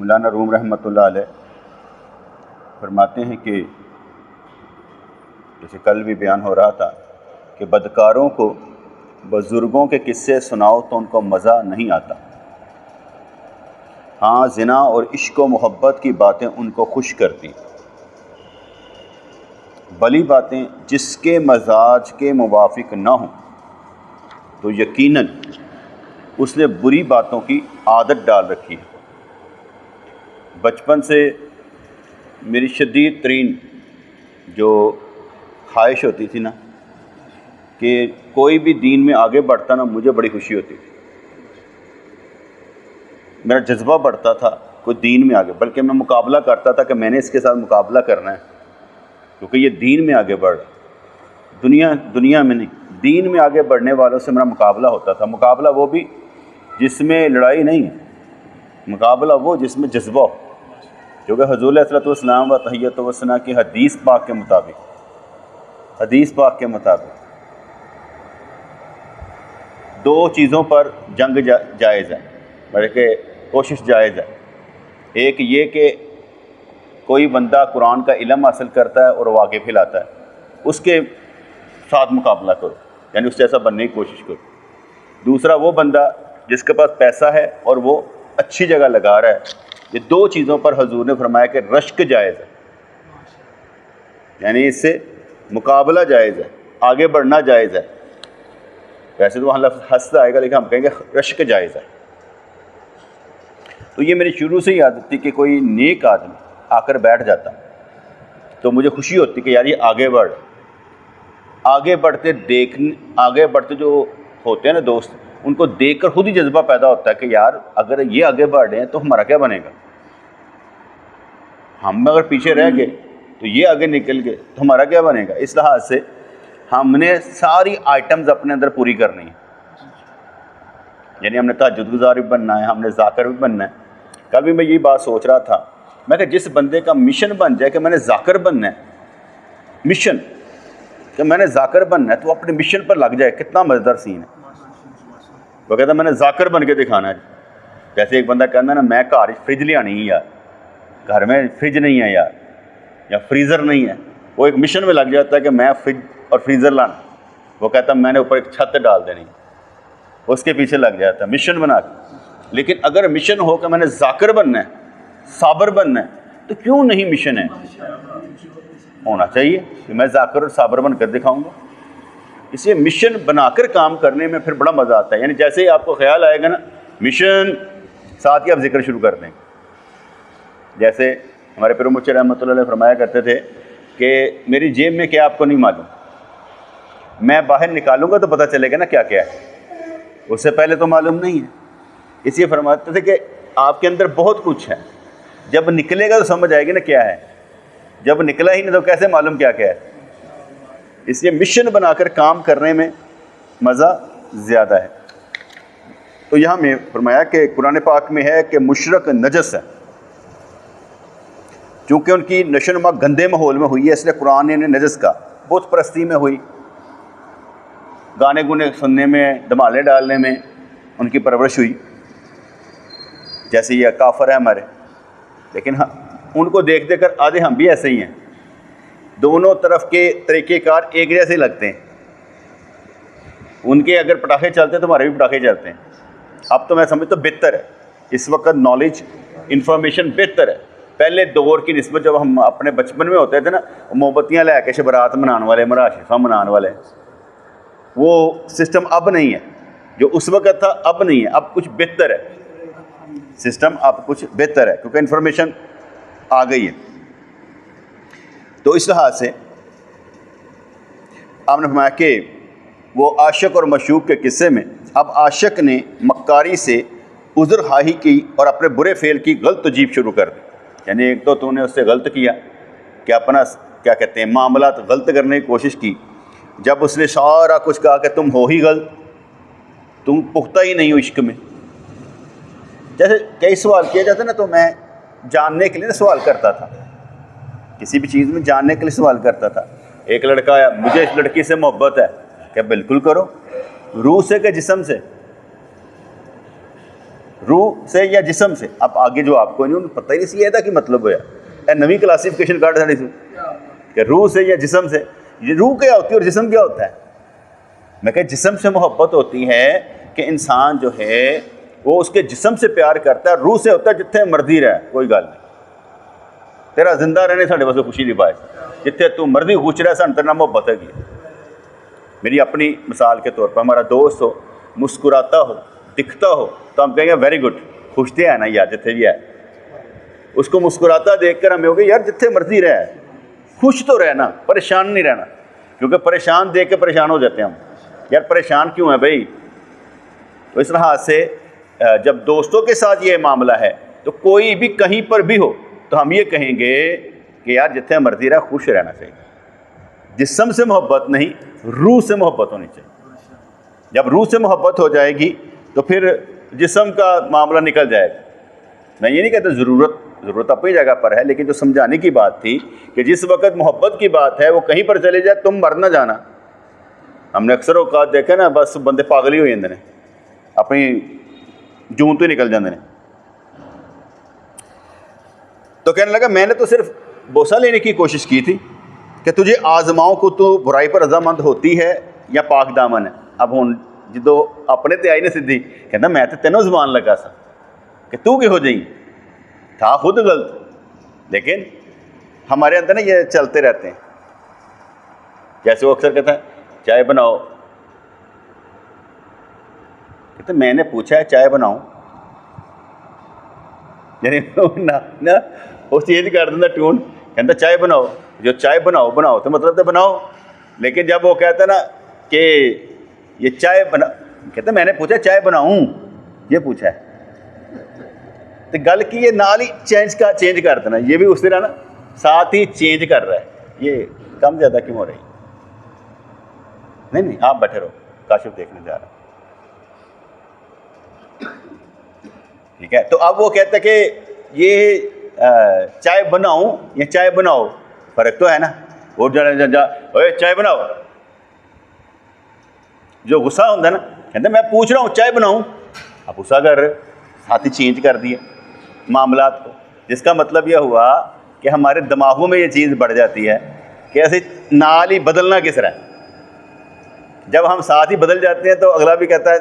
मौलाना room रहमतुल्लाह अलैह फरमाते हैं कि जैसे कल भी बयान हो रहा था कि बदकारों को बुज़ुर्गों के किस्से सुनाओ तो उनको मज़ा नहीं आता। हाँ, ज़िना और इश्क व मोहब्बत की बातें उनको खुश करती। भली बातें जिसके मजाज के मुवाफिक ना हों तो यकीनन उसने बुरी बातों की आदत डाल रखी है। बचपन से मेरी शदीद तरीन जो ख्वाहिश होती थी ना कि कोई भी दीन में आगे बढ़ता ना, मुझे बड़ी खुशी होती थी। मेरा जज्बा बढ़ता था कोई दीन में आगे, बल्कि मैं मुकाबला करता था कि मैंने इसके साथ मुकाबला करना है, क्योंकि ये दीन में आगे बढ़, दुनिया में नहीं, दीन में आगे बढ़ने वालों से मेरा मुकाबला होता था। मुकाबला वो भी जिसमें लड़ाई नहीं है, मुकाबला वो जिसमें जज्बा हो, क्योंकि हुज़ूर अलैहिस्सलातु वस्सलाम व तहिय्यतु व सना की हदीस पाक के मुताबिक दो चीज़ों पर जंग जायज़ है, बल्कि कोशिश जायज़ है। एक ये कि कोई बंदा कुरान का इल्म हासिल करता है और वो आगे फैलाता है, उसके साथ मुकाबला करो, यानी उससे ऐसा बनने की कोशिश करो। दूसरा वो बंदा जिसके पास पैसा है और वो अच्छी जगह लगा रहा है। ये दो चीज़ों पर हुज़ूर ने फरमाया कि रश्क जायज़ है, यानी इससे मुकाबला जायज़ है, आगे बढ़ना जायज़ है। वैसे तो वहाँ लफ्ज़ हस्त आएगा, लेकिन हम कहेंगे रश्क जायज़ है। तो ये मेरी शुरू से ही आदत थी कि कोई नेक आदमी आकर बैठ जाता तो मुझे खुशी होती कि यार ये आगे बढ़ते जो होते हैं ना दोस्त, उनको देखकर खुद ही जज्बा पैदा होता है कि यार अगर ये आगे बढ़ रहे हैं तो हमारा क्या बनेगा। हम अगर पीछे रह गए तो ये आगे निकल गए तो हमारा क्या बनेगा। इस लिहाज से हमने सारी आइटम्स अपने अंदर पूरी करनी है, यानी हमने तहज्जुद गुज़ार भी बनना है, हमने ज़ाकिर भी बनना है। कल भी मैं यही बात सोच रहा था, मैं कि जिस बंदे का मिशन बन जाए कि मैंने ज़ाकिर बनना है, मिशन कि मैंने ज़ाकिर बनना है, तो अपने मिशन पर लग जाए, कितना मज़ेदार सीन है। वो कहता मैंने ज़ाकिर बन के दिखाना है। जैसे एक बंदा कहता है ना, मैं घर फ्रिज ले आनी है यार, घर में फ्रिज नहीं है यार, या फ्रीज़र नहीं है, वो एक मिशन में लग जाता है कि मैं फ्रिज और फ्रीज़र लाना। वो कहता मैंने ऊपर एक छत डाल देनी, उसके पीछे लग जाता है मिशन बना के। लेकिन अगर मिशन हो कि मैंने ज़ाकिर बनना है, साबर बनना है, तो क्यों नहीं मिशन है होना चाहिए कि मैं ज़ाकिर और साबर बन कर दिखाऊँगा। इसलिए मिशन बनाकर काम करने में फिर बड़ा मज़ा आता है। यानी जैसे ही आपको ख्याल आएगा ना मिशन, साथ ही आप जिक्र शुरू कर देंगे। जैसे हमारे पीर मुर्शिद रहमतुल्लाह अलैह फरमाया करते थे कि मेरी जेब में क्या आपको नहीं मालूम, मैं बाहर निकालूंगा तो पता चलेगा ना क्या क्या है, उससे पहले तो मालूम नहीं है। इसलिए फरमाते थे कि आपके अंदर बहुत कुछ है, जब निकलेगा तो समझ आएगी ना क्या है, जब निकला ही नहीं तो कैसे मालूम क्या क्या है। इसलिए मिशन बनाकर काम करने में मज़ा ज़्यादा है। तो यहाँ में फरमाया कि कुरान पाक में है कि मुशरक नजस है, चूँकि उनकी नशोनुमा गंदे माहौल में हुई है, इसलिए कुरान ने नजस का, बुत परस्ती में हुई, गाने गुने सुनने में, धमाले डालने में उनकी परवरिश हुई। जैसे ये काफर है हमारे, लेकिन हाँ, उनको देख देख कर आधे हम भी ऐसे ही हैं। दोनों तरफ के तरीक़ेकार एक जैसे लगते हैं। उनके अगर पटाखे चलते हैं तो हमारे भी पटाखे चलते हैं। अब तो मैं समझता हूँ बेहतर है, इस वक्त नॉलेज इंफॉर्मेशन बेहतर है। पहले दौर की निस्बत जब हम अपने बचपन में होते थे ना, मोमबत्तियाँ ला के शबरात मनाने वाले, मराशिफा मनाने वाले, वो सिस्टम अब नहीं है। जो उस वक्त था अब नहीं है, अब कुछ बेहतर है सिस्टम, अब कुछ बेहतर है क्योंकि इन्फॉर्मेशन आ गई है। तो इस लिहाज से आपने फरमाया कि वो आशिक और मशूक के किस्से में अब आशिक ने मक्कारी से उज़्र खाही की और अपने बुरे फ़ेल की गलत तजीब शुरू कर दी। यानी एक तो तूने उससे गलत किया कि अपना क्या कहते हैं मामला गलत करने की कोशिश की, जब उसने सारा कुछ कहा कि तुम हो ही गलत, तुम पुख्ता ही नहीं हो इश्क में। जैसे कई सवाल किया जाता ना, तो मैं जानने के लिए सवाल करता था, किसी भी चीज़ में जानने के लिए सवाल करता था। एक लड़का आया, मुझे इस लड़की से मोहब्बत है, क्या बिल्कुल करो, रूह से के जिस्म से। रूह से या जिस्म से। अब आगे जो आपको नहीं उन्हें पता ही नहीं था कि मतलब होया ए नवी क्लासिफिकेशन काट साड़ी कि रूह से या जिस्म से। ये रूह क्या होती है और जिस्म क्या होता है? मैं कह जिस्म से मोहब्बत होती है कि इंसान जो है वो उसके जिस्म से प्यार करता है। रूह से होता है जिथे मर्जी रहे कोई गल नहीं, तेरा जिंदा रहने साढ़े वास्ते खुशी दी पाए, जिथे तू मर्जी खुश रह सन तेरे नाल मोहब्बत हैगी। मेरी अपनी मिसाल के तौर पर हमारा दोस्त हो, मुस्कुराता हो, दिखता हो तो हम कहेंगे वेरी गुड, खुश तो है ना यार जिथे भी है। उसको मुस्कुराता देख कर हमें हो गए यार जिथे मर्जी रहे, खुश तो रहना, परेशान नहीं रहना। क्योंकि परेशान देख के परेशान हो जाते हैं हम, यार परेशान क्यों है भाई। तो इस लिहाज से जब दोस्तों के साथ ये मामला है तो कोई भी कहीं पर भी हो तो हम ये कहेंगे कि यार जिथे मर्जी रहा खुश रहना चाहिए। जिस्म से मोहब्बत नहीं, रूह से मोहब्बत होनी चाहिए। जब रूह से मोहब्बत हो जाएगी तो फिर जिस्म का मामला निकल जाएगा। मैं ये नहीं कहता ज़रूरत अपनी जगह पर है, लेकिन जो समझाने की बात थी कि जिस वक्त मोहब्बत की बात है वो कहीं पर चले जाए तुम मर ना जाना। हमने अक्सर औकात देखा ना, बस बंदे पागल ही हो जाते हैं, अपनी जून तो ही निकल जाते हैं। तो कहने लगा मैंने तो सिर्फ बोसा लेने की कोशिश की थी कि तुझे आजमाओं को तू बुराई पर रजामंद होती है या पाक दामन है। अब हुण जो अपने ते आई ना सीधी, कहता मैं तो तेनों जबान लगा सा कि तू किहो जी, था खुद गलत। लेकिन हमारे अंदर ना ये चलते रहते हैं, जैसे वो अक्सर कहता है चाय बनाओ, कहते मैंने पूछा है चाय बनाऊं, यानी ना वो चेंज कर देता ट्यून, कहता चाय बनाओ। जो चाय बनाओ बनाओ तो मतलब तो बनाओ, लेकिन जब वो कहता ना कि ये चाय बना, कहते मैंने पूछा चाय बनाऊं, ये पूछा है तो गल की ये नाल ही चेंज कर देना। ये भी उस तरह ना साथ ही चेंज कर रहा है, ये कम ज़्यादा क्यों हो रही? नहीं आप बैठे रहो, काशिफ देखने जा रहा है। ठीक है, तो अब वो कहता है कि ये चाय बनाऊं या चाय बनाओ, फर्क तो है ना। और जा ओए चाय बनाओ, जो गुस्सा होता है ना, कहते मैं पूछ रहा हूँ चाय बनाऊं, अब गुस्सा कर रहे, साथ ही चेंज कर दिए मामलात को। जिसका मतलब यह हुआ कि हमारे दिमागों में ये चीज़ बढ़ जाती है कि ऐसे नाल ही बदलना किस तरह। जब हम साथ ही बदल जाते हैं तो अगला भी कहता है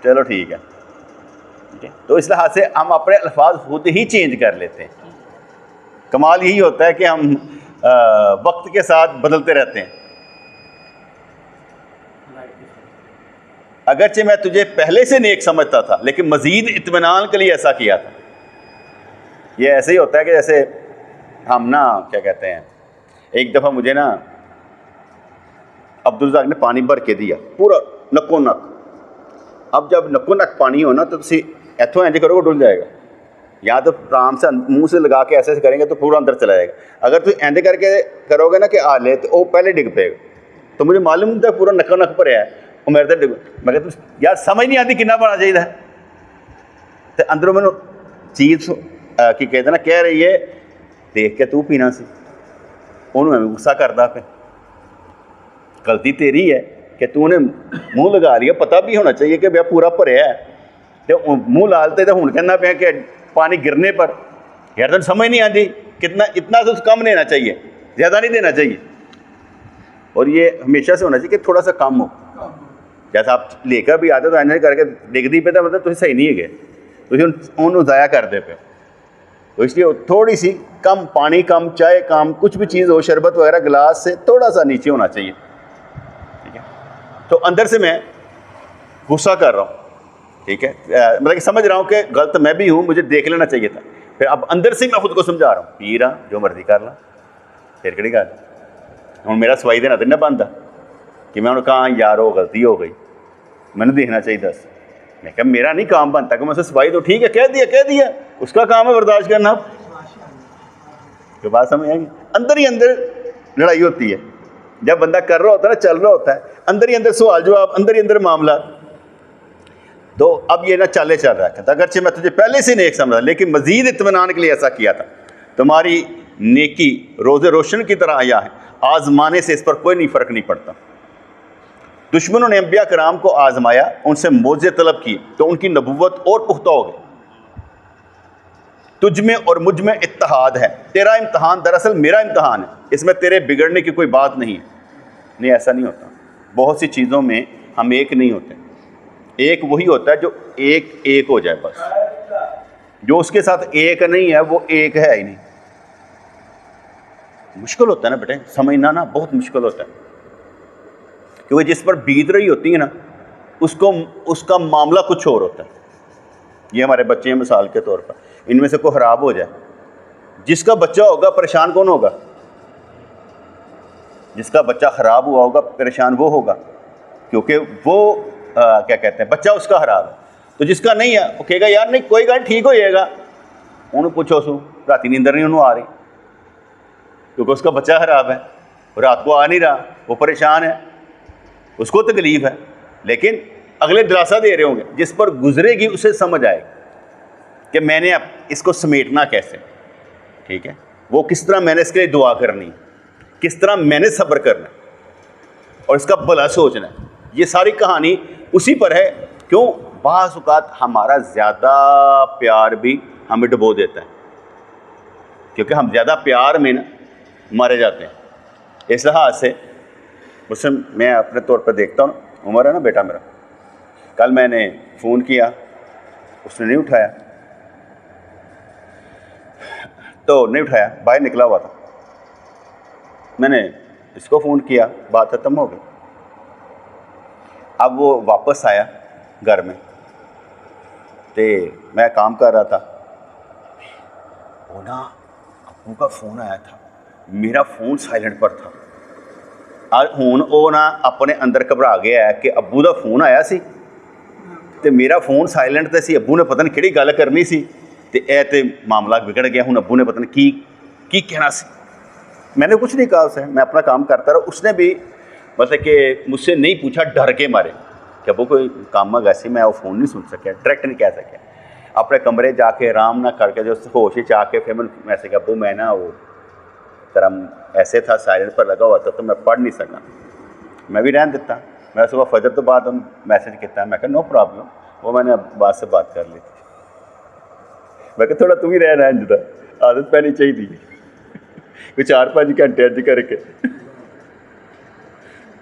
चलो ठीक है। ठीक है, तो इस लिहाज से हम अपने अल्फाज खुद ही चेंज कर लेते हैं। कमाल यही होता है कि हम वक्त के साथ बदलते रहते हैं। अगरचे मैं तुझे पहले से नेक समझता था, लेकिन मज़ीद इत्मीनान के लिए ऐसा किया था। ये ऐसे ही होता है कि जैसे हम ना क्या कहते हैं, एक दफ़ा मुझे ना अब्दुल रज़ाक ने पानी भर के दिया पूरा नक्को नक। अब जब नक्को नक पानी हो ना तो तुम इतों इंज करोगे डुल जाएगा, या तो आराम से मुंह से लगा के ऐसे करेंगे तो पूरा अंदर चला जाएगा। अगर तुम इंज करके करोगे ना कि आ ले, तो वो पहले डिग पेगा। तो मुझे मालूम था पूरा नक्का नक भरया है, वो मेरे तो डिग। मैं कहता यार समझ नहीं आती कितना पाना चाहिए। तो अंदरों मैनू चीज़ की कहते ना कह रही है देख के तू पीना सी, उन्होंने मैं गुस्सा करता पे। गलती तेरी है कि तूने मूँह लगा लिया, पता भी होना चाहिए कि भैया पूरा भरया है, तो मूँह लालते तो हूँ कहना पे कि पानी गिरने पर यार तुम समझ नहीं आती कितना, इतना तो कम लेना चाहिए, ज़्यादा नहीं देना चाहिए। और ये हमेशा से होना चाहिए कि थोड़ा सा कम हो। जैसा आप लेकर भी आते तो ऐसे करके डिगदी पे तो मतलब तुम सही नहीं है, तुम उन्होंने ज़ाया कर दे पे। तो इसलिए थोड़ी सी कम पानी, कम चाय, कम कुछ भी चीज़ हो, शरबत वगैरह गिलास से थोड़ा सा नीचे होना चाहिए। ठीक है, तो अंदर से मैं गुस्सा कर रहा हूँ। ठीक है, मतलब कि समझ रहा हूँ कि गलत मैं भी हूँ, मुझे देख लेना चाहिए था। फिर अब अंदर से मैं खुद को समझा रहा हूँ, पी रहा जो मर्जी कर ला, फिर कड़ी गल हूँ मेरा सवाई देना तो नहीं बनता कि मैं उन्हें कहा यार वो गलती हो गई, मैंने देखना चाहिए दस। मैं कहा मेरा नहीं काम बनता कि मैं उसे सफाई तो ठीक है कह दिया, उसका काम है बर्दाश्त करना। तो बात समझ आएगी, अंदर ही अंदर लड़ाई होती है। जब बंदा कर रहा होता है ना, चल रहा होता है, अंदर ही अंदर सवाल जवाब, अंदर ही अंदर मामला। तो अब ये ना चल रहा है, अगरचे मैं तुझे पहले से नेक समझा, लेकिन मजीद इत्मीनान के लिए ऐसा किया था। तुम्हारी नेकी रोज़े रोशन की तरह आया है, आजमाने से इस पर कोई नहीं फ़र्क नहीं पड़ता। दुश्मनों ने अंबिया कराम को आजमाया, उनसे मोज़े तलब की तो उनकी नबुव्वत और पुख्ता हो गई। तुझ में और मुझ में इत्तेहाद है, तेरा इम्तहान दरअसल मेरा इम्तहान है, इसमें तेरे बिगड़ने की कोई बात नहीं है। नहीं, ऐसा नहीं होता। बहुत सी चीज़ों में हम एक नहीं होते। एक वही होता है जो एक हो जाए बस। जो उसके साथ एक नहीं है वो एक है ही नहीं। मुश्किल होता है ना बेटे, समझना ना बहुत मुश्किल होता है, क्योंकि जिस पर बीत रही होती है ना उसका मामला कुछ और होता है। ये हमारे बच्चे हैं मिसाल के तौर पर, इनमें से कोई ख़राब हो जाए, जिसका बच्चा होगा परेशान कौन होगा? जिसका बच्चा ख़राब हुआ होगा परेशान वो होगा, क्योंकि वो क्या कहते हैं, बच्चा उसका ख़राब है। तो जिसका नहीं है वो कहेगा यार नहीं कोई गल ठीक हो जाएगा, उन्होंने पूछो सू रात नींदर नहीं उन्होंने आ रही, क्योंकि उसका बच्चा ख़राब है, रात को आ नहीं रहा, वो परेशान है, उसको तकलीफ़ है। लेकिन अगले दिलासा दे रहे होंगे, जिस पर गुजरेगी उसे समझ आएगी कि मैंने अब इसको समेटना कैसे, ठीक है, वो किस तरह मैंने इसके लिए दुआ करनी, किस तरह मैंने सब्र करना और इसका भला सोचना है। ये सारी कहानी उसी पर है। क्यों? बाज़ औक़ात हमारा ज़्यादा प्यार भी हमें डुबो देता है, क्योंकि हम ज़्यादा प्यार में ना मारे जाते हैं। इस लिहाज से उससे मैं अपने तौर पर देखता हूँ, उमर है ना बेटा मेरा, कल मैंने फ़ोन किया, उसने नहीं उठाया, तो नहीं उठाया, बाहर निकला हुआ था। मैंने इसको फ़ोन किया, बात ख़त्म हो गई। अब वो वापस आया घर में, तो मैं काम कर रहा था, वो ना अब्बू का फ़ोन आया था, मेरा फ़ोन साइलेंट पर था। हुण वो ना अपने अंदर घबरा गया है कि अब्बू का फ़ोन आया सी ते मेरा फ़ोन साइलेंट तो सी, अब्बू ने पता नहीं किहड़ी गल करनी सी, ते ए ते मामला बिगड़ गया। हुण अब्बू ने पता नहीं की कहना सी। मैंने कुछ नहीं कहा उसे, मैं अपना काम करता रहा। उसने भी मतलब कि मुझसे नहीं पूछा, डर के मारे कि अब्बू कोई काम है वैसे, मैं वो फ़ोन नहीं सुन सकिया, डायरेक्ट नहीं कह सकिया। अपने कमरे जाके आराम ना करके जो होश ही चाह के फिर मैं मैसेज अब्बू मैं ना वो तरह ऐसे था, साइलेंट पर लगा हुआ था तो मैं पढ़ नहीं सका, मैं भी रहन देता। मैं सुबह फजर तो बाद मैसेज किया, मैं कहा नो प्रॉब्लम, वो मैंने अब्बास से बात कर ली थी। मैं कहा थोड़ा तू भी रहना है, जिदा आदत पैनी चाहिए थी कोई 4-5 घंटे अज करके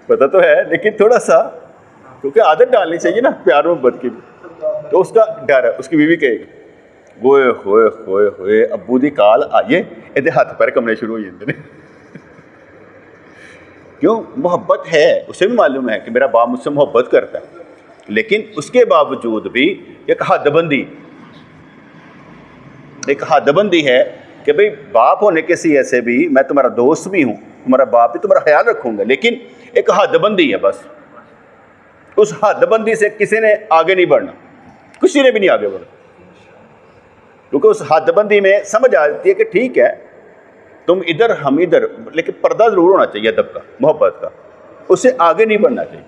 पता तो है, लेकिन थोड़ा सा क्योंकि आदत डालनी चाहिए ना प्यार मोहब्बत की भी। तो उसका डर है, उसकी बीवी कहेगी गोए होए होए होए अब्बू दी काल आइए, ये हथ पैर कमने शुरू हो जाते हैं। क्यों? मोहब्बत है, उसे भी मालूम है कि मेरा बाप मुझसे मोहब्बत करता है, लेकिन उसके बावजूद भी एक हदबंदी है कि भाई बाप होने के सी ऐसे भी मैं तुम्हारा दोस्त भी हूँ, तुम्हारा बाप भी, तुम्हारा ख्याल रखूँगा, लेकिन एक हदबंदी है बस। उस हदबंदी से किसी ने आगे नहीं बढ़ना, किसी ने भी नहीं आगे बढ़ना, क्योंकि उस हदबंदी में समझ आ जाती है कि ठीक है तुम इधर हम इधर, लेकिन पर्दा ज़रूर होना चाहिए अदब का, मोहब्बत का, उससे आगे नहीं बढ़ना चाहिए।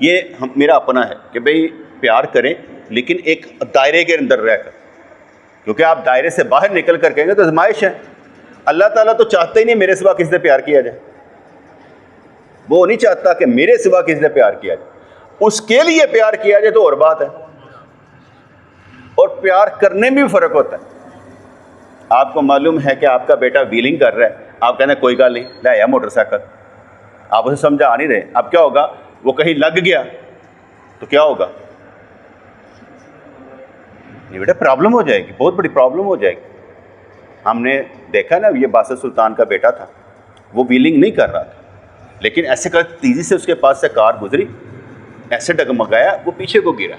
ये मेरा अपना है कि भाई प्यार करें लेकिन एक दायरे के अंदर रहकर, क्योंकि आप दायरे से बाहर निकल कर कहेंगे तो आजमाइश है। अल्लाह ताला तो चाहते ही नहीं मेरे सिवा किसी से प्यार किया जाए, वो नहीं चाहता कि मेरे सिवा किसी से प्यार किया जाए, उसके लिए प्यार किया जाए तो और बात है। और प्यार करने में भी फ़र्क होता है। आपको मालूम है कि आपका बेटा व्हीलिंग कर रहा है, आप कहते हैं कोई गल नहीं ले आया मोटरसाइकिल, आप उसे समझा नहीं रहे। अब क्या होगा, वो कहीं लग गया तो क्या होगा, ये बेटा प्रॉब्लम हो जाएगी, बहुत बड़ी प्रॉब्लम हो जाएगी। हमने देखा ना, ये बादशाह सुल्तान का बेटा था, वो व्हीलिंग नहीं कर रहा था, लेकिन ऐसे कर तेज़ी से उसके पास से कार गुजरी, ऐसे डगमगाया, वो पीछे को गिरा,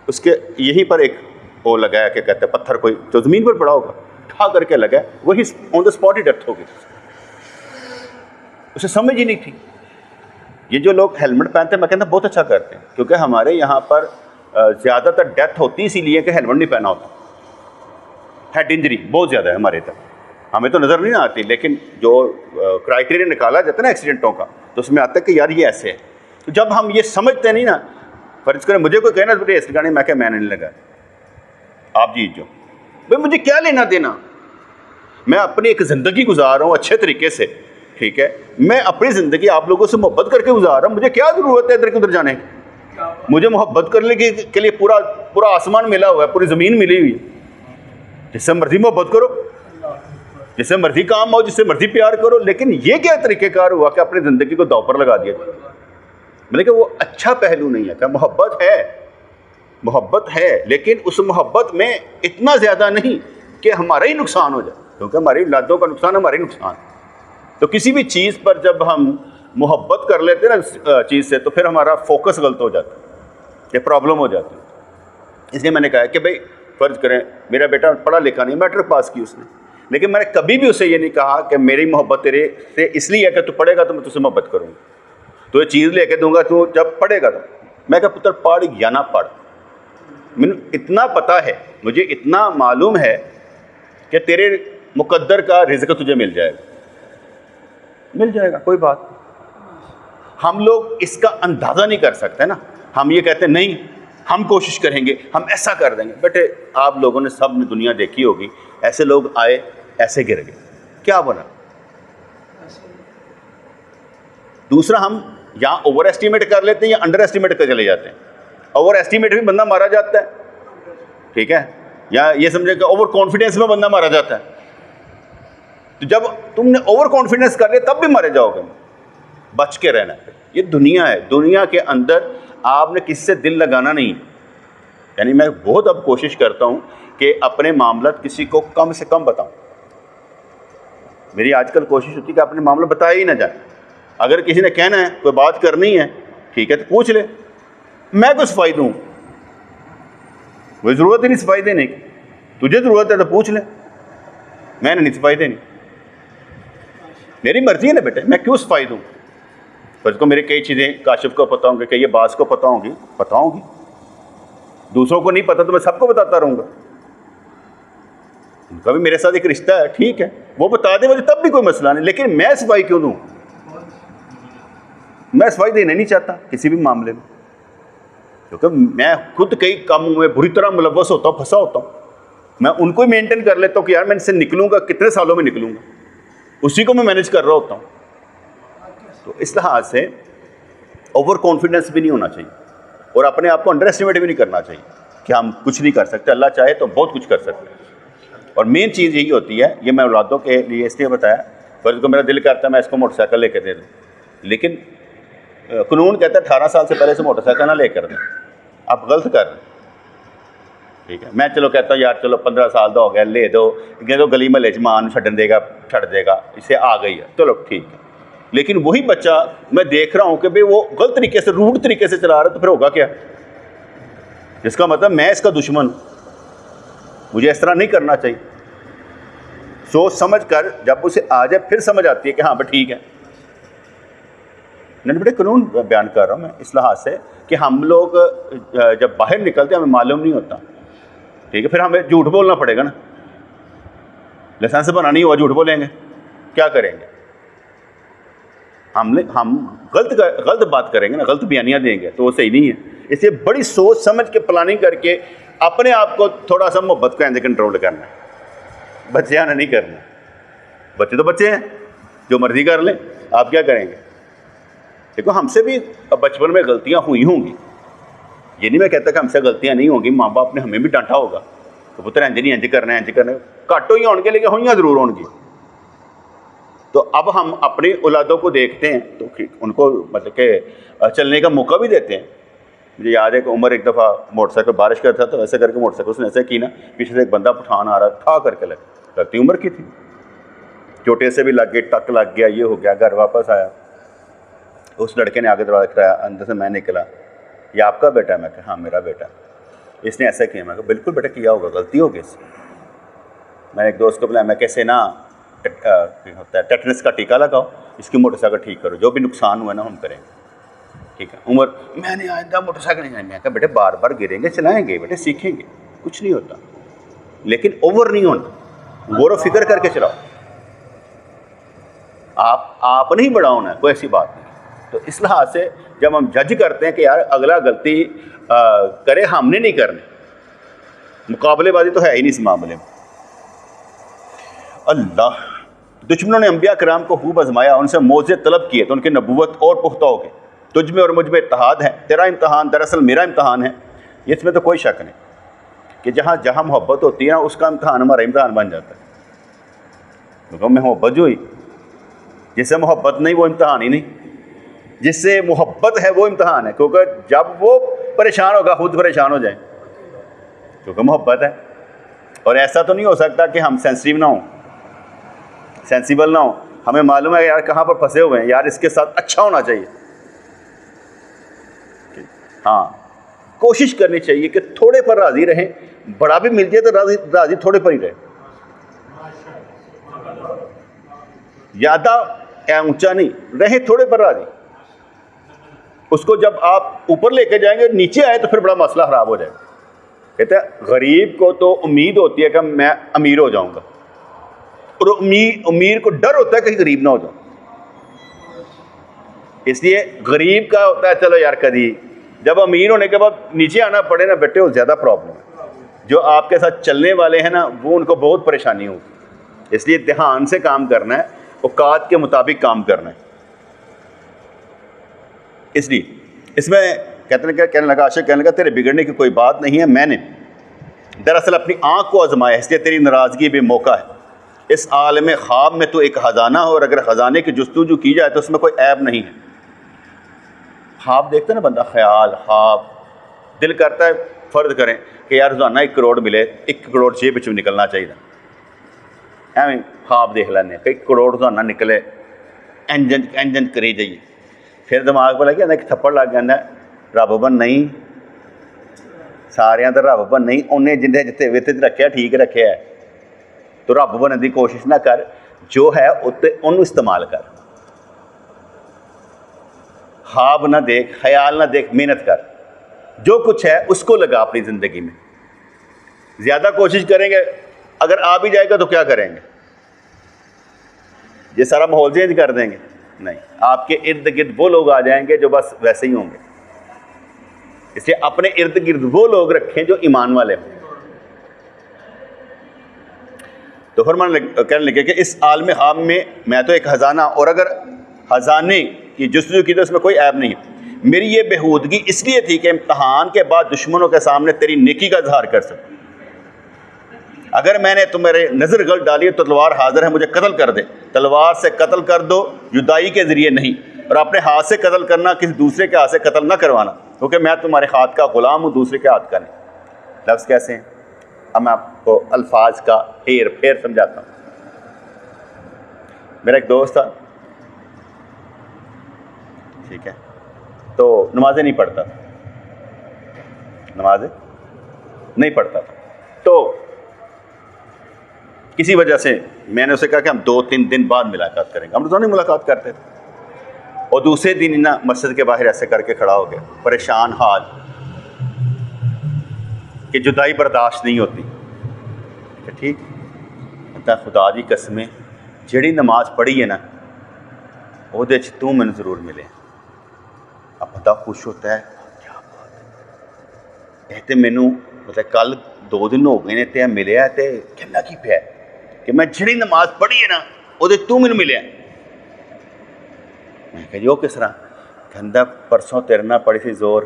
उसके यहीं पर एक वो लगाया क्या कहते हैं पत्थर, कोई जो ज़मीन पर पड़ा होगा, ठा करके लगा, वही on the spot he death हो गई। उसे समझ ही नहीं थी। ये जो लोग हेलमेट पहनते हैं, मैं कहता बहुत अच्छा करते हैं, क्योंकि हमारे यहाँ पर ज़्यादातर डेथ होती इसीलिए कि हेलमेट नहीं पहना होता। हेड इंजरी बहुत ज़्यादा है हमारे तक, हमें तो नज़र नहीं आती, लेकिन जो क्राइटेरिया निकाला जाता है ना एक्सीडेंटों का, तो उसमें आता है कि यार ये ऐसे है। तो जब हम ये समझते नहीं ना, फर्ज करें मुझे कोई कहना बेटे ऐसे गाने, मैं क्या मैंने नहीं लगा, आप जीत जाओ भाई, मुझे क्या लेना देना, मैं अपनी एक ज़िंदगी गुजार रहा हूँ अच्छे तरीके से, ठीक है, मैं अपनी ज़िंदगी आप लोगों से मोहब्बत करके गुजार रहा हूँ, मुझे क्या ज़रूरत है इधर के उधर जाने की। मुझे मोहब्बत करने के लिए पूरा आसमान मिला हुआ है, पूरी ज़मीन मिली हुई है, जिससे मर्जी मोहब्बत करो, जिससे मर्जी काम आओ, जिससे मर्जी प्यार करो। लेकिन ये क्या तरीक़ेकार हुआ कि अपनी ज़िंदगी को दांव पर लगा दिया? मतलब कि वो अच्छा पहलू नहीं है। क्या मोहब्बत है, लेकिन उस मोहब्बत में इतना ज़्यादा नहीं कि हमारा ही नुकसान हो जाए, क्योंकि हमारी औलादों का नुकसान हमारे नुकसान। तो किसी भी चीज़ पर जब हम मोहब्बत कर लेते हैं ना चीज़ से, तो फिर हमारा फोकस गलत हो जाता है, ये प्रॉब्लम हो जाती है। इसलिए मैंने कहा कि भाई फ़र्ज़ करें मेरा बेटा पढ़ा लिखा नहीं, मैट्रिक पास की उसने, लेकिन मैंने कभी भी उसे ये नहीं कहा कि मेरी मोहब्बत तेरे से इसलिए है कि तू पढ़ेगा तो मैं तुझसे मोहब्बत करूँगा, तो ये चीज़ लेके दूंगा तू जब पढ़ेगा तो। मैं कहा पुत्र पढ़ या ना पढ़, मैंने इतना पता है, मुझे इतना मालूम है कि तेरे मुकद्दर का रिज़्क़ तुझे मिल जाएगा, कोई बात। हम लोग इसका अंदाज़ा नहीं कर सकते ना। हम ये कहते हैं नहीं हम कोशिश करेंगे, हम ऐसा कर देंगे। बेटे आप लोगों ने सब ने दुनिया देखी होगी, ऐसे लोग आए ऐसे गिर गए, क्या बना? दूसरा, हम या ओवर एस्टिमेट कर लेते हैं या अंडर एस्टिमेट कर चले जाते हैं। ओवर एस्टिमेट में बंदा मारा जाता है, ठीक है, या ये समझे कि ओवर कॉन्फिडेंस में बंदा मारा जाता है। तो जब तुमने ओवर कॉन्फिडेंस कर लिया तब भी मारे जाओगे, बच के रहना है। ये दुनिया है, दुनिया के अंदर आपने किसी से दिल लगाना नहीं। यानी मैं बहुत अब कोशिश करता हूँ कि अपने मामला किसी को कम से कम बताऊँ। मेरी आजकल कोशिश होती है कि अपने मामला बताया ही ना जाए। अगर किसी ने कहना है, कोई बात करनी है, ठीक है, तो पूछ ले, मैं कोई सफाई दूँ? कोई ज़रूरत ही नहीं सफाई देने की। तुझे ज़रूरत है तो पूछ ले, मैंने नहीं सफाई देनी, मेरी मर्जी है ना बेटे, मैं क्यों सफाई दूँ? पर को मेरी कई चीज़ें काशिफ को पता होंगी, कई बास को पता होंगी, दूसरों को नहीं पता तो मैं सबको बताता रहूँगा। उनका भी मेरे साथ एक रिश्ता है, ठीक है, वो बता दे मुझे तब भी कोई मसला नहीं, लेकिन मैं सफाई क्यों दूँ? मैं सफाई देना नहीं चाहता किसी भी मामले में, क्योंकि मैं खुद कई कामों में बुरी तरह मुलव्वस होता हूँ, फंसा होता हूँ। मैं उनको ही मेंटेन कर लेता हूँ कि यार मैं इनसे निकलूँगा, कितने सालों में निकलूँगा, उसी को मैं मैनेज कर रहा होता हूँ। तो इस लिहाज से ओवर कॉन्फिडेंस भी नहीं होना चाहिए और अपने आप को अंडर एस्टिमेट भी नहीं करना चाहिए कि हम कुछ नहीं कर सकते। अल्लाह चाहे तो बहुत कुछ कर सकते हैं। और मेन चीज़ यही होती है, ये मैं औलादों के लिए इसलिए बताया, पर को मेरा दिल करता है मैं इसको मोटरसाइकिल लेकर दे दूँ, लेकिन कानून कहता है 18 साल से पहले से मोटरसाइकिल ना लेकर दें। आप गलत कर रहे हैं, ठीक है। मैं चलो कहता हूँ यार चलो 15 साल का हो गया, ले दो, तो गली महल्ले च मां छड्डन देगा, छड़ देगा, इसे आ गई है, चलो ठीक है। लेकिन वही बच्चा मैं देख रहा हूँ कि भाई वो गलत तरीके से, रूड तरीके से चला रहा है, तो फिर होगा क्या? जिसका मतलब मैं इसका दुश्मन हूँ, मुझे इस तरह नहीं करना चाहिए। सोच समझ कर जब उसे आ जाए फिर समझ आती है कि हाँ भाई ठीक है। नहीं बड़े कानून बयान कर रहा हूँ मैं इस लिहाज से कि हम लोग जब बाहर निकलते हैं हमें मालूम नहीं होता, ठीक है, फिर हमें झूठ बोलना पड़ेगा ना। लाइसेंस बना नहीं हुआ, झूठ बोलेंगे, क्या करेंगे? हम गलत बात करेंगे ना, गलत बयानियाँ देंगे तो वो सही नहीं है। इसलिए बड़ी सोच समझ के प्लानिंग करके अपने आप को थोड़ा सा मोहब्बत को अंदर कंट्रोल करना है। बच्चे आना नहीं करना, बच्चे तो बच्चे हैं, जो मर्जी कर लें, आप क्या करेंगे? देखो हमसे भी बचपन में गलतियाँ हुई होंगी, ये नहीं मैं कहता कि हमसे गलतियाँ नहीं होंगी, माँ बाप ने हमें भी डांटा होगा तो पुत्र इंज नहीं, इंज करना, इंज करना, घट ही होंगे लेकिन हुई जरूर होंगी। तो अब हम अपनी औलादों को देखते हैं तो उनको मतलब कि चलने का मौका भी देते हैं। मुझे याद है कि उमर एक दफ़ा मोटरसाइकिल, बारिश का था तो ऐसे करके मोटरसाइकिल उसने ऐसे की ना, पीछे से एक बंदा पठान आ रहा था करके लगती उम्र की थी, चोटे से भी लग गई, टक लग गया, ये हो गया। घर वापस आया, उस लड़के ने आगे दरवाजा खड़ाया, अंदर से मैं निकला, ये आपका बेटा है? मैं कहा हाँ मेरा बेटा। इसने ऐसा किया? मैं कहा बिल्कुल बेटा किया होगा, गलती होगी इससे। मैंने एक दोस्त को बुलाया, मैं कैसे ना होता है टेटनस का टीका लगाओ, इसकी मोटरसाइकिल ठीक करो, जो भी नुकसान हुआ ना हम करेंगे, ठीक है। उम्र मैंने आइंदा मोटरसाइकिल नहीं, मैं कहा बेटे बार बार गिरेंगे, चलाएंगे बेटे, सीखेंगे, कुछ नहीं होता, लेकिन ओवर नहीं होना, गौर फिक्र करके चलाओ। आप नहीं बड़ा होना है, कोई ऐसी बात नहीं। तो इस लिहाज से जब हम जज करते हैं कि यार अगला गलती करे, हमने नहीं करनी, मुकाबलेबाजी तो है ही नहीं इस मामले में। अल्लाह, दुश्मनों ने अंबिया कराम को खूब आजमाया, उनसे मौजे तलब किए तो उनकी नबूवत और पुख्ता हो गई। तुझ में और मुझ में इत्तेहाद है, तेरा इम्तहान दरअसल मेरा इम्तहान है, इसमें तो कोई शक नहीं। कि जहाँ जहाँ मोहब्बत होती है ना, उसका इम्तहान हमारा इम्तहान बन जाता है। क्योंकि मोहब्बत जो हुई, जिससे मोहब्बत नहीं वो इम्तहान ही नहीं, जिससे मोहब्बत है वो इम्तहान है। क्योंकि जब वो परेशान होगा खुद परेशान हो जाए, क्योंकि मोहब्बत है। और ऐसा तो नहीं हो सकता कि हम सेंसिटिव ना हो, सेंसिबल ना हो। हमें मालूम है यार कहाँ पर फंसे हुए हैं, यार इसके साथ अच्छा होना चाहिए। हाँ, कोशिश करनी चाहिए कि थोड़े पर राज़ी रहें, बड़ा भी मिल जाए तो राज़ी थोड़े पर ही रहे, ज़्यादा ऊंचा नहीं रहे, थोड़े पर राज़ी। उसको जब आप ऊपर लेके जाएंगे, नीचे आए तो फिर बड़ा मसला ख़राब हो जाएगा। कहते हैं गरीब को तो उम्मीद होती है कि मैं अमीर हो जाऊंगा, और अमीर को डर होता है कहीं गरीब ना हो जाऊं। इसलिए गरीब का होता है चलो यार कभी, जब अमीर होने के बाद नीचे आना पड़े ना बेटे, वो ज़्यादा प्रॉब्लम है। जो आपके साथ चलने वाले हैं ना, वो उनको बहुत परेशानी होगी। इसलिए ध्यान से काम करना है, औकात के मुताबिक काम करना है। इसलिए इसमें कहने लगा आशिक कहने लगा तेरे बिगड़ने की कोई बात नहीं है, मैंने दरअसल अपनी आँख को आजमाया, इसलिए तेरी नाराज़गी भी मौका है। इस आलम ख्वाब में तो एक ख़जाना हो, और अगर ख़जाने की जुस्तजू की जाए तो उसमें कोई ऐब नहीं है। ख्वाब देखते ना बंदा, ख्याल ख्वाब, दिल करता है फ़र्ज करें कि यार रोज़ाना 1 करोड़ मिले, 1 करोड़ जेब विचों निकलना चाहिए, एवं ख्वाब देख लैने कई करोड़ रोज़ाना निकले, इंजन करी जाइए। फिर दिमाग पर लगे एक थप्पड़ लग जाता है, रब बन नहीं, सारियां तो रब बन नहीं, उन्हें जिन्हें जिते वित रखे ठीक रखे है, तो रब बनने की कोशिश ना कर, जो है उत्ते उन्होंने इस्तेमाल कर। ख्वाब ना देख, ख्याल ना देख, मेहनत कर, जो कुछ है उसको लगा अपनी ज़िंदगी में। ज़्यादा कोशिश करेंगे, अगर आ भी जाएगा तो क्या करेंगे, ये सारा माहौल चेंज कर देंगे? नहीं, आपके इर्द गिर्द वो लोग आ जाएंगे जो बस वैसे ही होंगे। इसलिए अपने इर्द गिर्द वो लोग रखें जो ईमान वाले हों। तो फरमान कहने लगे कि इस आलम ख्वाब में मैं तो एक ख़जाना, और अगर ख़जाने की जुस्तजू की तो इसमें कोई ऐब नहीं है। मेरी ये बेहूदगी इसलिए थी कि इम्तहान के बाद दुश्मनों के सामने तेरी नेकी का इजहार कर सकूं। अगर मैंने तुम्हारे नज़र गल डाली तो तलवार हाजिर है, मुझे कत्ल कर दे। तलवार से कत्ल कर दो, जुदाई के ज़रिए नहीं, और अपने हाथ से कत्ल करना, किसी दूसरे के हाथ से कत्ल ना करवाना, क्योंकि मैं तुम्हारे हाथ का ग़ुलाम हूँ, दूसरे के हाथ का नहीं। लफ्ज़ कैसे हैं? अब मैं आपको अल्फाज का हेर फेर समझाता हूँ। मेरा एक दोस्त था, ठीक है, तो नमाज़ें नहीं पढ़ता, नमाज़ें नहीं पढ़ता था। तो किसी वजह से मैंने उसे कहा कि हम 2-3 दिन बाद मुलाकात करेंगे। हम दोनों मुलाकात करते थे, और दूसरे दिन ना मस्जिद के बाहर ऐसे करके खड़ा हो गया, परेशान हाल कि जुदाई बर्दाश्त नहीं होती। ठीक, कहता खुदा दी कसमें जिहड़ी नमाज पढ़ी है ना, ਉਹਦੇ 'ਚ तू मैनू ज़रूर मिले। अब बंदा खुश होता है, क्या बात है, तो मैनू मतलब कल 2 दिन हो गए ने ते मिले तो कहना की पिया कि मैं जिहड़ी नमाज पढ़ी है ना, ਉਹਦੇ तू मैनू मिले। मैं कहा जी वो किस तरह? कहता परसों तेरे नाल पढ़ी सी जोर,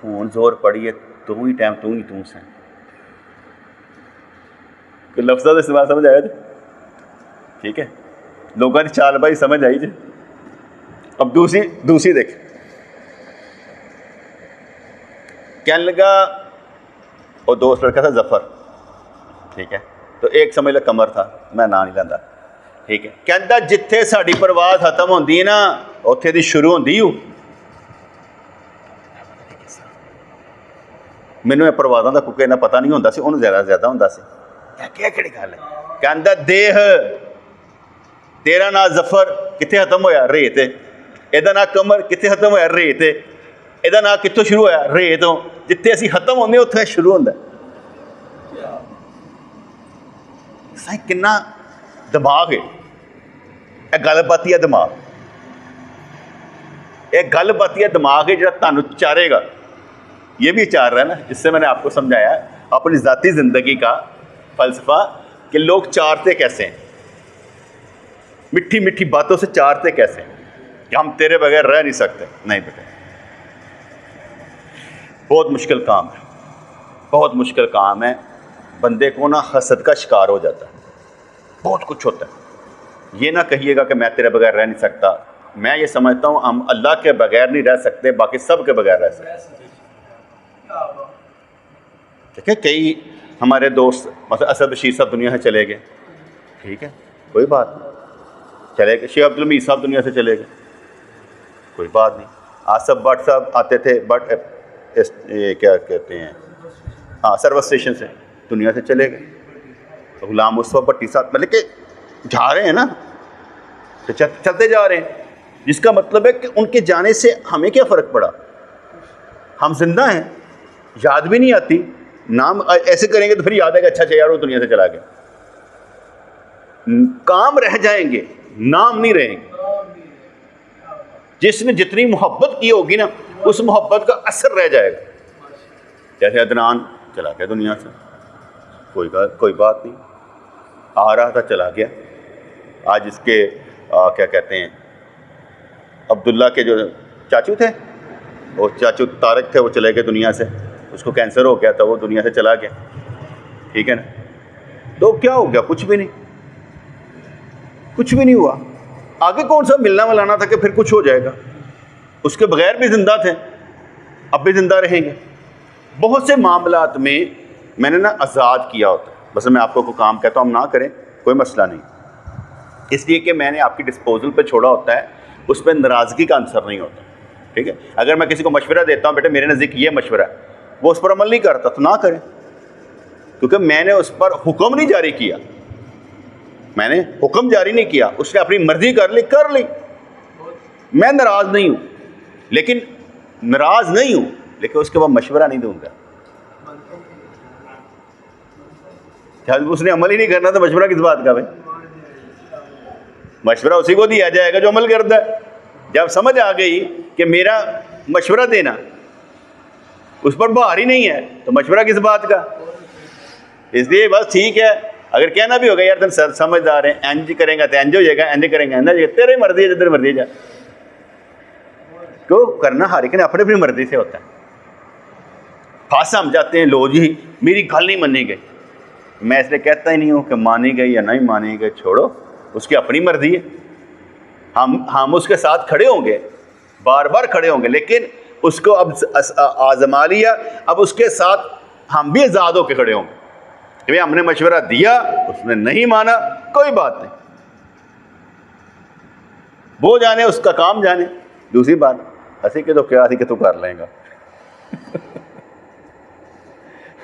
हुण जोर पढ़ी है, तू ही टाइम तू से। कि लफ्ज़ों का इस्तेमाल समझ आया जी? ठीक है, लोगों की चालबाजी समझ आई जी। अब दूसरी देख, कहने लगा, और दोस्त लड़का था जफ़र, ठीक है, तो एक समझ लो कमर था, मैं ना नहीं लेंदा, ठीक है। कहता जिथे साड़ी परवाज़ खत्म होती है ना, उत्थे दी शुरू होती हूँ। मैनू परवाज़ों का कुछ इन्ना पता नहीं होता सी, उन्होंने ज़्यादा होता सी। क्या केड़ी गल है? कहता देह तेरा ना जफ़र कित्थे खत्म होया? रेत। एदा ना कमर कित्थे खत्म होया? रेत। एदा ना कित्थों शुरू होया? रेत तो। जिथे असीं खत्म होंदे उत्थे शुरू होंदा। साईं किन्ना दिमाग है, यह गलबाती दिमाग, यह गलबाती दिमाग है जो तुहानूं चारेगा। ये भी चार रहा है ना, जिससे मैंने आपको समझाया अपनी ज़ाती ज़िंदगी का फ़लसफ़ा कि लोग चारते कैसे हैं, मिठी मिठी बातों से चारते कैसे हैं कि हम तेरे बगैर रह नहीं सकते। नहीं बेटे, बहुत मुश्किल काम है। बहुत मुश्किल काम है, बंदे को ना हसद का शिकार हो जाता है, बहुत कुछ होता है। ये ना कहिएगा कि मैं तेरे बगैर रह नहीं सकता। मैं ये समझता हूँ हम अल्लाह के बगैर नहीं रह सकते, बाकी सब के बगैर रह सकते। ठीक है, कई हमारे दोस्त मतलब असद बशीर साहब दुनिया से चले गए, ठीक है, कोई बात नहीं, चले गए। शेख अब्दुल हमीद साहब दुनिया से चले गए, कोई बात नहीं। आसफ भट्ट साहब आते थे, बट ये क्या कहते हैं, हाँ, सर्विस स्टेशन से दुनिया से चले गए। गुलाम मुस्तफा भट्टी साहब मतलब कि जा रहे हैं ना, तो चलते जा रहे हैं, जिसका मतलब है कि उनके जाने से हमें क्या फ़र्क पड़ा, हम जिंदा हैं, याद भी नहीं आती। नाम ऐसे करेंगे तो फिर याद आएगा अच्छा यार वो दुनिया से चला गया। काम रह जाएंगे, नाम नहीं रहेंगे। जिसने जितनी मोहब्बत की होगी ना, उस मोहब्बत का असर रह जाएगा। जैसे अदनान चला गया दुनिया से, कोई बात नहीं, आ रहा था चला गया। आज इसके क्या कहते हैं, अब्दुल्ला के जो चाचू थे, वो चाचू तारक थे, वो चले गए दुनिया से, उसको कैंसर हो गया था, वो दुनिया से चला गया, ठीक है ना। तो क्या हो गया, कुछ भी नहीं, कुछ भी नहीं हुआ। आगे कौन सा मिलना मिलाना था कि फिर कुछ हो जाएगा। उसके बगैर भी जिंदा थे, अब भी जिंदा रहेंगे। बहुत से मामलात में मैंने ना आज़ाद किया होता है, बस मैं आपको को काम कहता हूँ हम ना करें, कोई मसला नहीं, इसलिए कि मैंने आपकी डिस्पोजल पे छोड़ा होता है, उस पर नाराज़गी का आंसर नहीं होता, ठीक है। अगर मैं किसी को मशवरा देता हूँ, बेटे मेरे नज़दीक ये मशवरा है, वो उस पर अमल नहीं करता तो ना करें, क्योंकि मैंने उस पर हुक्म नहीं जारी किया, मैंने हुक्म जारी नहीं किया, उसने अपनी मर्जी कर ली। मैं नाराज़ नहीं हूँ, लेकिन उसके बाद मशवरा नहीं दूंगा। जब उसने अमल ही नहीं करना तो मशवरा किस बात का भाई। मशवरा उसी को दिया जाएगा जो अमल करता है। जब समझ आ गई कि मेरा मशवरा देना उस पर भार ही नहीं है तो मशवरा किस बात का। इसलिए बस ठीक है, अगर कहना भी होगा यार तुम समझदार हैं, एंज करेंगे तो एंज हो जाएगा, एंज करेंगे एंज हो जाएगा, तेरी मर्जी है जिधर मर्जी जा। क्यों करना, हर एक ने अपनी अपनी मर्जी से होता है। फांस हम जाते हैं, लो जी मेरी गल नहीं मानी गई, मैं इसलिए कहता ही नहीं हूँ कि मानी गई या नहीं मानी गई, छोड़ो, उसकी अपनी मर्जी है। हम उसके साथ खड़े होंगे, बार बार खड़े होंगे, लेकिन उसको अब आजमा लिया, अब उसके साथ हम भी आज़ाद होकर खड़े होंगे कि हमने मशवरा दिया, उसने नहीं माना, कोई बात नहीं, वो जाने, उसका काम जाने। दूसरी बात, ऐसे कि तो क्या थी कि तू कर लेगा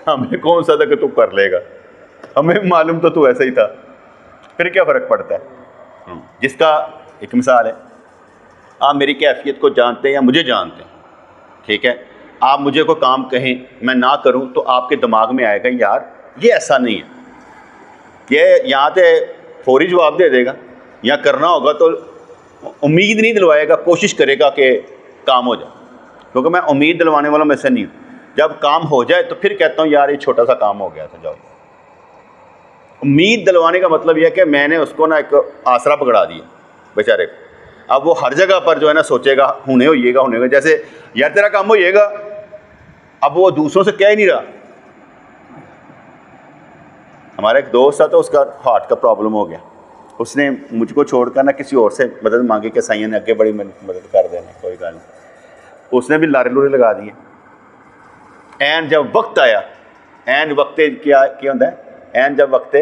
हमें कौन सा था कि तू कर लेगा, हमें मालूम तो तू ऐसा ही था, फिर क्या फ़र्क पड़ता है। जिसका एक मिसाल है, आप मेरी कैफियत को जानते हैं या मुझे जानते हैं, ठीक है, आप मुझे कोई काम कहें, मैं ना करूं तो आपके दिमाग में आएगा यार ये ऐसा नहीं है, ये यहाँ से फौरी जवाब दे देगा, या करना होगा तो उम्मीद नहीं दिलवाएगा, कोशिश करेगा कि काम हो जाए, क्योंकि मैं उम्मीद दिलवाने वाला में से नहीं हूँ। जब काम हो जाए तो फिर कहता हूँ यार ये छोटा सा काम हो गया था, जाओ। उम्मीद दिलवाने का मतलब यह कि मैंने उसको ना एक आसरा पकड़ा दिया बेचारे को। अब वो हर जगह पर जो है ना सोचेगा होने होइएगा, जैसे यार तेरा काम होइएगा, अब वो दूसरों से कह ही नहीं रहा। हमारा एक दोस्त था तो उसका हार्ट का प्रॉब्लम हो गया, उसने मुझको छोड़कर ना किसी और से मदद मांगी कि साईं ने आगे बड़ी मदद कर देना, कोई गल नहीं, उसने भी लारे लूरे लगा दिए। एन जब वक्त आया, एन वक्ते क्या होता है, एन जब वक्ते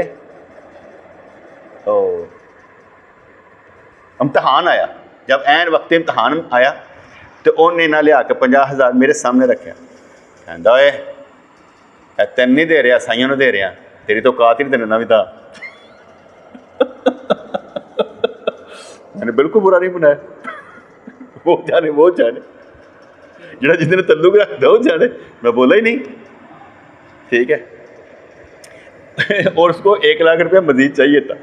इम्तहान आया, जब एन वक्ते इम्तहान आया तो उन्हें ना लिया के 50,000 मेरे सामने रखे, कहता ओए तेन नहीं दे रहा, साइयों ने दे रहा, तेरी तो औकात ही नहीं देना भी था मैंने बिल्कुल बुरा नहीं बनाया वो जाने जरा जिसने तल्लुक रखता वो जाने, मैं बोला ही नहीं, ठीक है और उसको 1 लाख रुपया मजीद चाहिए था।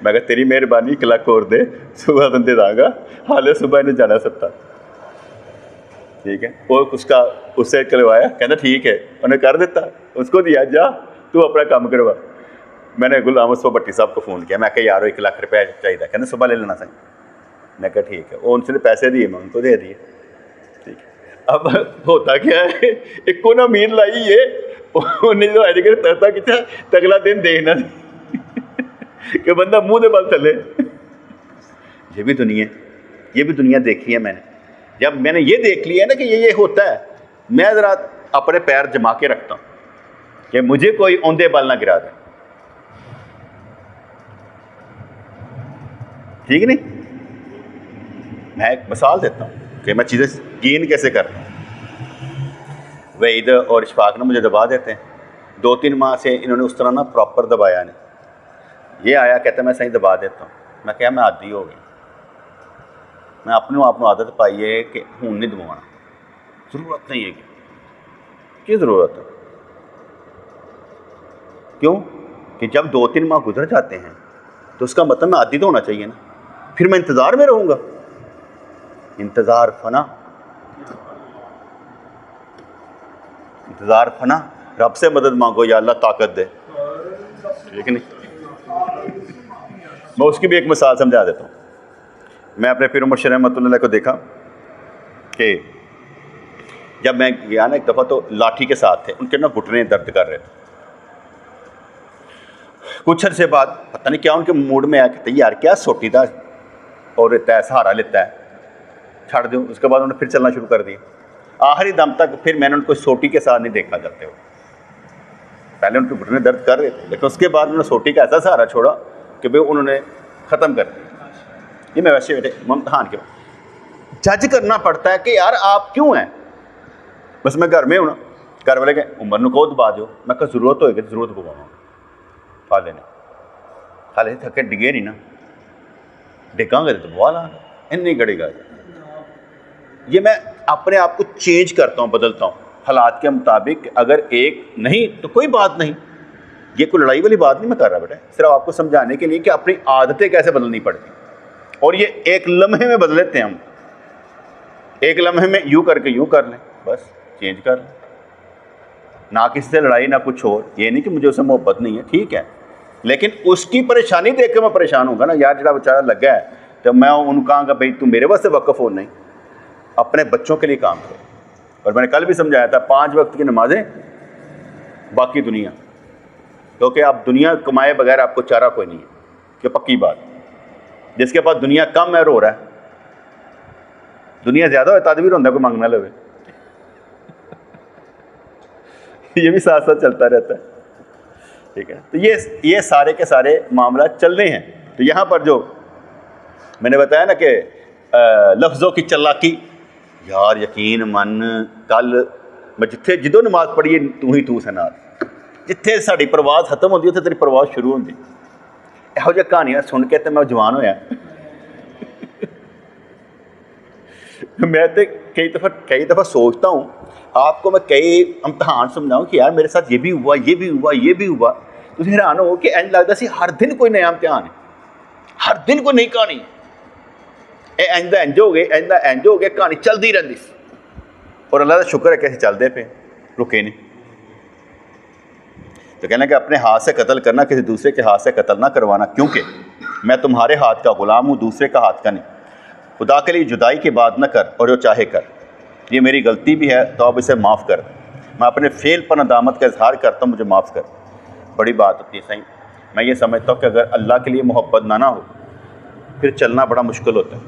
मैं कहा तेरी मेहरबानी 1 लाख और दे, सुबह बंदे दागा, हाले सुबह इन्हें जाना सकता, ठीक है। और उसका उससे करवाया, कहना ठीक है, उन्हें कर देता, उसको दिया, जा तू अपना काम करवा। मैंने गुलाम मुस्तफा भट्टी साहब को फ़ोन किया, मैं कहा यार 1 लाख रुपया चाहिए, कहना सुबह ले लेना सही। मैं कहा ठीक है, वो उनसे पैसे दिए, मैं उनको दे दिए, ठीक है। अब होता क्या है, एक को ना मीर लाई ये उन्हें जो आए तरता कि अगला दिन देखना कि बंदा मुंह दे बल चले। ये भी दुनिया देखी है मैंने। जब मैंने ये देख लिया ना कि ये होता है, मैं ज़रा अपने पैर जमा के रखता हूँ कि मुझे कोई औंधे बल ना गिरा दे। ठीक नहीं? मैं एक मिसाल देता हूँ कि मैं चीज़ें यकीन कैसे करता हूँ। वहीद और इशफाक ने मुझे दबा देते हैं, 2-3 माह से इन्होंने उस तरह ना प्रॉपर दबाया नहीं। ये आया कहता मैं सही दबा देता हूँ। मैं क्या, मैं आदी हो गई, मैं अपने आप को आदत पाई है कि हूँ नहीं दबाना, ज़रूरत नहीं है कि ज़रूरत है। क्यों कि जब 2-3 माह गुजर जाते हैं तो उसका मतलब मैं आदी तो होना चाहिए ना, फिर मैं इंतज़ार में रहूँगा। इंतज़ार फना, रब से मदद मांगो या अल्लाह ताकत दे। ठीक नहीं? मैं उसकी भी एक मिसाल समझा देता हूँ। मैं अपने पीर मुर्शिद रहमतुल्लाह को देखा कि जब मैं गया ना एक दफ़ा तो लाठी के साथ थे, उनके ना घुटने दर्द कर रहे थे। कुछ अर्से बाद पता नहीं क्या उनके मूड में आया कि यार क्या सोटीदा और रहता है, सहारा लेता है, छाड़ दो। उसके बाद उन्होंने फिर चलना शुरू कर दिया। आखिरी दम तक फिर मैंने उनको सोटी के साथ नहीं देखा जाते हो। पहले उनके घुटने दर्द कर रहे थे, लेकिन उसके बाद उन्होंने सोटी का ऐसा सहारा छोड़ा कि भाई उन्होंने ख़त्म कर दिया। ये मैं वैसे बेटे इम्तिहान के जज करना पड़ता है कि यार आप क्यों हैं। बस मैं घर में हूँ ना, घर वाले कहें उम्र को दबा दो, मैं कहा जरूरत होएगी तो जरूरत पवाऊँगा। खा लेने खाले थके डिगे नहीं ना, डिगांगे तो दबा लाँगा, इन्नी गड़ेगा। ये मैं अपने आप को चेंज करता हूँ, बदलता हूँ हालात के मुताबिक। अगर एक नहीं तो कोई बात नहीं, ये कोई लड़ाई वाली बात नहीं मैं कर रहा बेटा, सिर्फ आपको समझाने के लिए कि अपनी आदतें कैसे बदलनी पड़ती, और ये एक लम्हे में बदल लेते हैं हम। एक लम्हे में यूँ करके यूँ कर लें, बस चेंज कर लें। ना किसी से लड़ाई ना कुछ और। ये नहीं कि मुझे उससे मोहब्बत नहीं है, ठीक है, लेकिन उसकी परेशानी देख के मैं परेशान होऊंगा ना, यार जरा बेचारा लगा है, तो मैं उनको कहांगा भाई तू मेरे वास्ते वक़्फ़ हो नहीं, अपने बच्चों के लिए काम करो। और मैंने कल भी समझाया था 5 वक्त की नमाजें, बाकी दुनिया, क्योंकि आप दुनिया कमाए बगैर आपको चारा कोई नहीं है। कि पक्की बात, जिसके पास दुनिया कम है रो रहा है, दुनिया ज़्यादा हो तद भी रोंदा कोई मंगना लवे। ये भी साथ साथ चलता रहता है। ठीक है, तो ये सारे के सारे मामला चल रहे हैं। तो यहाँ पर जो मैंने बताया ना कि लफ्ज़ों की चालाकी, यार यकीन मन कल मैं जिद्धों नमाज पढ़ी है तू ही तू सनार, जिथे साड़ी परवाज खत्म होती उत्थे तेरी परवाज शुरू होती। यहो जिही कहानियां सुन के तो मैं जवान होया। मैं तो कई दफ़ा सोचता हूँ, आपको मैं कई इम्तहान समझाऊँ कि यार मेरे साथ ये भी हुआ, ये भी हुआ, ये भी हुआ, तो हैरान हो कि इंज लगता सी हर दिन कोई नया इम्तिहान है, हर दिन कोई नई कहानी। इंज दा इंज हो गए, इंज दा इंज हो गया, कहानी चलती रहती। और अल्लाह का शुक्र है कि चलते पे रुके नहीं। तो कहना कि अपने हाथ से कत्ल करना, किसी दूसरे के हाथ से कत्ल ना करवाना, क्योंकि मैं तुम्हारे हाथ का गुलाम हूँ, दूसरे का हाथ का नहीं। खुदा के लिए जुदाई की बात न कर और जो चाहे कर। ये मेरी गलती भी है तो अब इसे माफ़ कर। मैं अपने फेल पर नदामत का इजहार करता हूँ, मुझे माफ़ कर। बड़ी बात होती है सही। मैं ये समझता हूँ कि अगर अल्लाह के लिए मोहब्बत ना हो फिर चलना बड़ा मुश्किल होता है।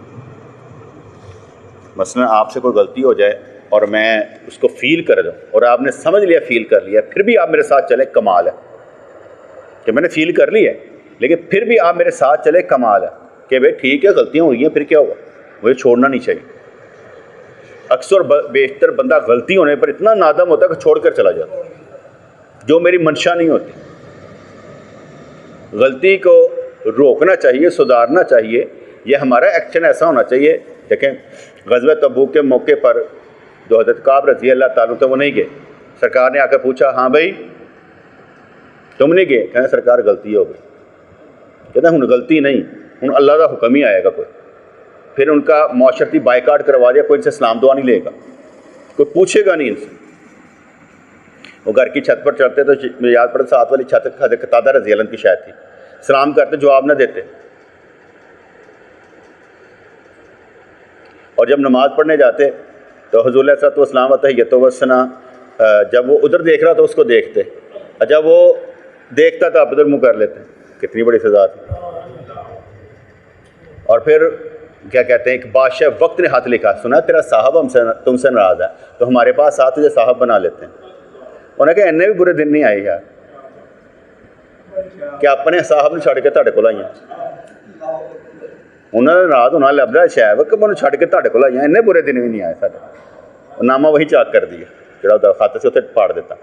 मसलन आपसे कोई गलती हो जाए और मैं उसको फ़ील कर दूँ और आपने समझ लिया, फ़ील कर लिया, फिर भी आप मेरे साथ चले, कमाल है कि मैंने फ़ील कर ली है, लेकिन फिर भी आप मेरे साथ चले, कमाल है कि भाई ठीक है गलतियाँ हुई हैं, फिर क्या हुआ, मुझे छोड़ना नहीं चाहिए। अक्सर बेशतर बंदा गलती होने पर इतना नादम होता है कि छोड़ कर चला जाता, जो मेरी मंशा नहीं होती। गलती को रोकना चाहिए, सुधारना चाहिए, ये हमारा एक्शन ऐसा होना चाहिए। देखें ग़ज़वा तबूक के मौके पर जो हज़रत काब रज़ी अल्लाह ताला तो वो नहीं गए, सरकार ने आकर पूछा हाँ भाई तुम नहीं गए, कहना सरकार गलती हो गई। कहना हूँ गलती नहीं, हूँ अल्लाह का हुक्म ही आएगा कोई। फिर उनका माशरती बाइकाट करवा दिया, कोई इनसे सलाम दुआ नहीं लेगा, कोई पूछेगा नहीं इनसे। वो घर की छत पर चढ़ते तो मुझे याद पड़ा 7 वाली छत कतादा रज़ी अल्लाह की शायद थी, सलाम करते जवाब न देते। और जब नमाज़ पढ़ने जाते तो हुज़ूर अलैहिस्सलाम तहिय्यत व सना, जब वो उधर देख रहा तो उसको देखते, और जब वो देखता तो आप उधर मुँह कर लेते। कितनी बड़ी सज़ा थी। और फिर क्या कहते हैं, एक बादशाह वक्त ने हाथ लिखा, सुना तेरा साहब हमसे तुमसे नाराज़ है, तो हमारे पास आ, तुझे साहब बना लेते हैं। उन्हें कहा इन्ने भी बुरे दिन नहीं आए यार कि अपने साहब ने छड़ के तुहाडे कोल आईयां। उन्होंने नाराज़ होना लभदा शायद कि मैं छड़ के तुहाडे कोल आईयां, इन्ने बुरे दिन भी नहीं आए साडे। नामा वही चाक कर दिया, जो खत से उत्थे फाड़ देता।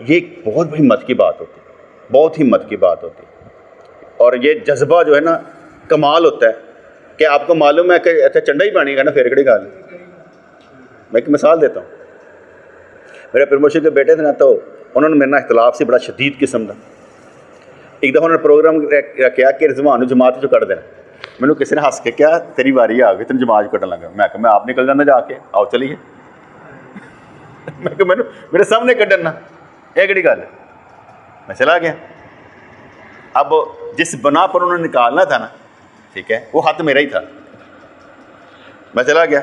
ये एक बहुत हिम्मत की बात होती, बहुत हिम्मत की बात होती। और ये जज्बा जो है ना कमाल होता है कि आपको मालूम है कि इतने चंडा ही पानी का ना, फिर कड़ी गल। मैं एक मिसाल देता हूँ, मेरे प्रमोशन के बेटे थे ना, तो उन्होंने मेरे नाल इख्तलाफ से बड़ा शदीद किस्म का। एक दफ़ा उन्होंने प्रोग्राम रखा कि रिजवान जमात चो कढ़ देना। मैंने किसी ने हंस के क्या तेरी वारी आ गई, तेन जमात कढ़न लगा। मैं कहा मैं आप निकल जाना जाके, आओ चलिए। मैं कहा मैंने मेरे सामने कढ़न ना, यह कड़ी गल। मैं चला गया। अब जिस बना पर उन्होंने निकालना था ना, ठीक है, वो हाथ मेरा ही था। मैं चला गया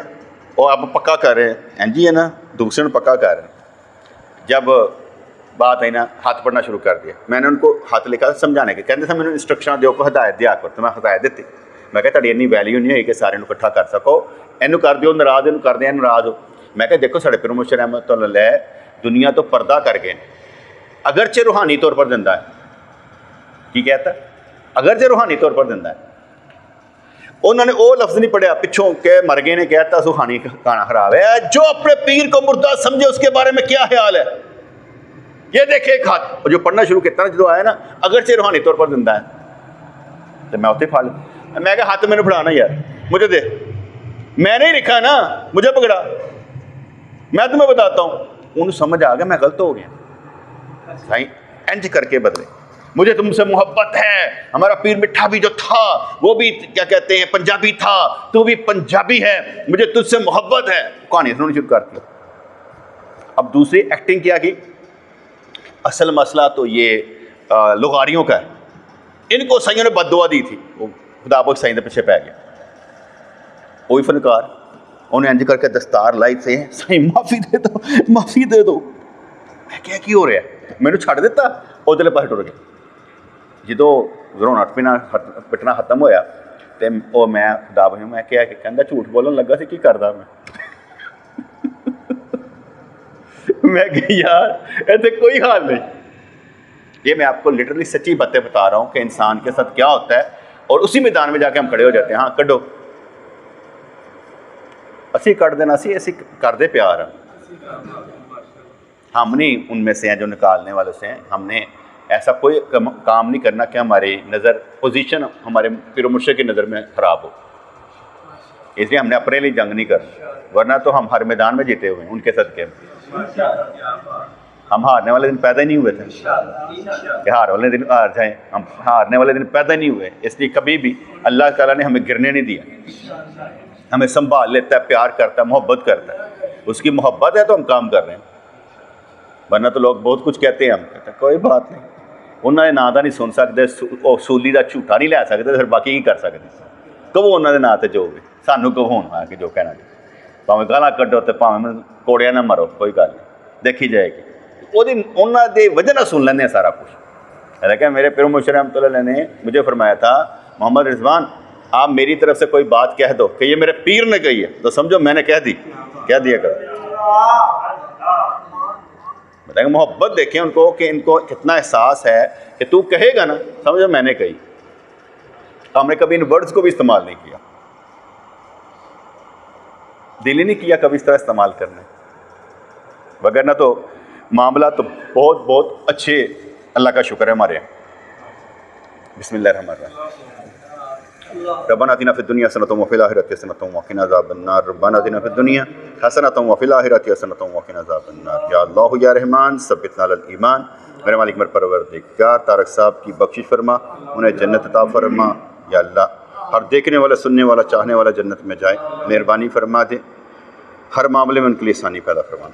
और आप पक्का कर रहे हैं एन जी है ना, दूसरे ने पक्का कर रहे हैं। जब बात आई ना, हाथ पढ़ना शुरू कर दिया। मैंने उनको हाथ लिखा समझाने के, कहते थे मैंने इंस्ट्रक्शन दो को हदायत दिया कर, तो मैं हदायत दी। मैं कहा तुहाडी इन्नी वैल्यू नहीं है कि सारे इकट्ठा कर सको, इनू कर दिओ नाराज़, इनू कर दिया नाराज़ हो। मैं कहा देखो साढ़े प्रमोशन रहमतुल्लाह दुनिया तो पर्दा कर गए, अगरचे रूहानी तौर पर दिंदा है। की कहता अगरचे रूहानी तौर पर दिंदा है। उन्होंने वो लफ्ज़ नहीं पढ़िया पिछों के मर गए ने कहता सुहानी खाना खराब है, जो अपने पीर को मुर्दा समझे उसके बारे में क्या ख्याल है। ये देखे एक हाथ, और जो पढ़ना शुरू किया ना, जो आया ना अगरचे रूहानी तौर पर दिंदा है, तो मैं उत्ते फाड़ लिया। मैं कहा हाथ मैंने फड़ाना यार, मुझे दे, मैंने ही लिखा ना, मुझे पकड़ा, मैं तुम्हें बताता हूँ। उन्हें समझ आ गया मैं गलत हो गया। साईं इंज करके बदले, मुझे तुमसे मोहब्बत है, हमारा पीर मिठा भी जो था वो भी क्या कहते हैं पंजाबी था, तू भी पंजाबी है, मुझे तुझसे मोहब्बत है। कहानी सुननी शुरू कर दी। अब दूसरी एक्टिंग क्या की, असल मसला तो ये लुगारियों का है। इनको साइयों ने बददुआ दी थी, वो खुदा पाक साईं के पीछे पै गया। वही फनकार उन्हें इंज करके दस्तार लाई थे, साईं माफ़ी दे दो, माफ़ी दे दो। मैं क्या की हो रहा है, मैंने छड़ दिता, उधरले पासे टुर गया। जो रोना पिटना खत्म होया तो वो मैं खुदा पाक मैं क्या कहता झूठ बोलन लगा सी, की करदा मैं यार ऐसे कोई हाल नहीं। ये मैं आपको लिटरली सच्ची बातें बता रहा हूँ कि इंसान के साथ क्या होता है, और उसी मैदान में जाके हम खड़े हो जाते हैं। हाँ कड्डो, असी कट देना सी, असी करते प्यार हम नहीं उनमें से हैं जो निकालने वाले से हैं। हमने ऐसा कोई काम नहीं करना कि हमारी नज़र पोजीशन हमारे पीर मुर्शिद की नज़र में ख़राब हो। इसलिए हमने अपने लिए जंग नहीं करना, वरना तो हम हर मैदान में जीते हुए हैं उनके सदके में। हम हारने वाले दिन पैदा ही नहीं हुए थे कि हार वाले दिन हार जाएं, हम हारने वाले दिन पैदा नहीं हुए। इसलिए कभी भी अल्लाह ताला ने हमें गिरने नहीं दिया, हमें संभाल लेता है, प्यार करता है, मोहब्बत करता है। उसकी मोहब्बत है तो हम काम कर रहे हैं, वरना तो लोग बहुत कुछ कहते हैं, हम कहते हैं कोई बात नहीं, उन्होंने नां दा नहीं सुन सकते, सूली का झूठा नहीं लै सकते, फिर बाकी की कर सकते। कहो उन्होंने नां ते जो भी सानू कहो होना कि जो कहना, भावें गालां कड्डो तो भावें कोड़िया ना मरो, कोई गल नहीं, देखी जाएगी। उन्होंने वजह ना सुन लेंगे सारा कुछ। लेकिन मेरे पीर मुर्शिद रहमतुल्लाह ने मुझे फरमाया था, मोहम्मद रिजवान आप मेरी तरफ से कोई बात कह दो कि ये मेरे पीर ने कही है, तो समझो मैंने कह दी, कह दिया करो। बताएंगे मोहब्बत देखें उनको कि इनको कितना एहसास है कि तू कहेगा ना, समझो मैंने कही। हमने कभी इन वर्ड्स को भी इस्तेमाल नहीं किया, दिल ही नहीं किया कभी इस तरह इस्तेमाल करने, वगैरह तो मामला तो बहुत बहुत अच्छे, अल्लाह का शुक्र है हमारे। बिस्मिल्लाहिर्रहमानिर्रहीम। रब्बना आतिना फिद दुनिया हसनतम व फिल आखिरति हसनतम व क़िना अज़ाबन्नार। रब्बना आतिना फिद दुनिया हसनतम व फिल आखिरति हसनतम व क़िना अज़ाबन्नार। या अल्लाह या रहमान सब्बितना अलल ईमान। मेरे मालिक मेरे परवरदिगार तारक साहब की बख्शिश फरमा, उन्हें जन्नत अता फरमा। या अल्लाह हर देखने वाला, सुनने वाला, चाहने वाला जन्नत में जाए, मेहरबानी फरमा दे, हर मामले में उनके लिए आसानी पैदा फरमा।